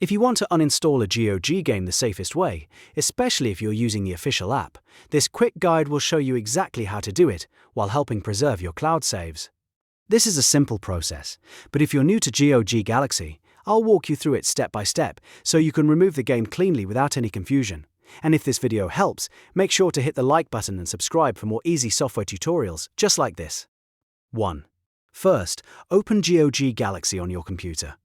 If you want to uninstall a GOG game the safest way, especially if you're using the official app, this quick guide will show you exactly how to do it while helping preserve your cloud saves. This is a simple process, but if you're new to GOG Galaxy, I'll walk you through it step by step so you can remove the game cleanly without any confusion. And if this video helps, make sure to hit the like button and subscribe for more easy software tutorials just like this. 1. First, open GOG Galaxy on your computer.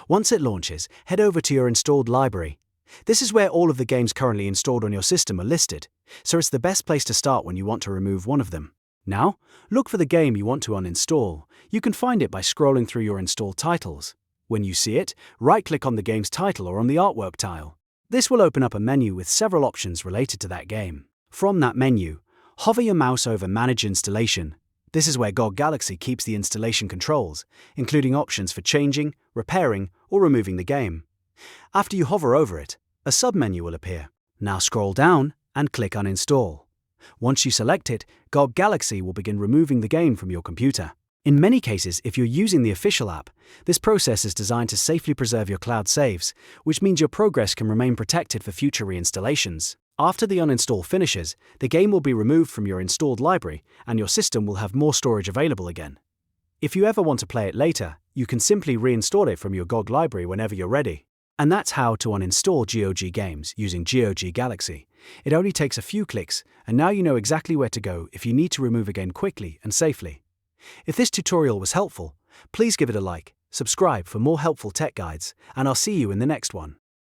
Once it launches, head over to your installed library. This is where all of the games currently installed on your system are listed, so it's the best place to start when you want to remove one of them. Now, look for the game you want to uninstall. You can find it by scrolling through your installed titles. When you see it, right-click on the game's title or on the artwork tile. This will open up a menu with several options related to that game. From that menu, hover your mouse over Manage Installation. This is where GOG Galaxy keeps the installation controls, including options for changing, repairing, or removing the game. After you hover over it, a submenu will appear. Now scroll down and click Uninstall. Once you select it, GOG Galaxy will begin removing the game from your computer. In many cases, if you're using the official app, this process is designed to safely preserve your cloud saves, which means your progress can remain protected for future reinstallations. After the uninstall finishes, the game will be removed from your installed library and your system will have more storage available again. If you ever want to play it later, you can simply reinstall it from your GOG library whenever you're ready. And that's how to uninstall GOG games using GOG Galaxy. It only takes a few clicks, and now you know exactly where to go if you need to remove a game quickly and safely. If this tutorial was helpful, please give it a like, subscribe for more helpful tech guides, and I'll see you in the next one.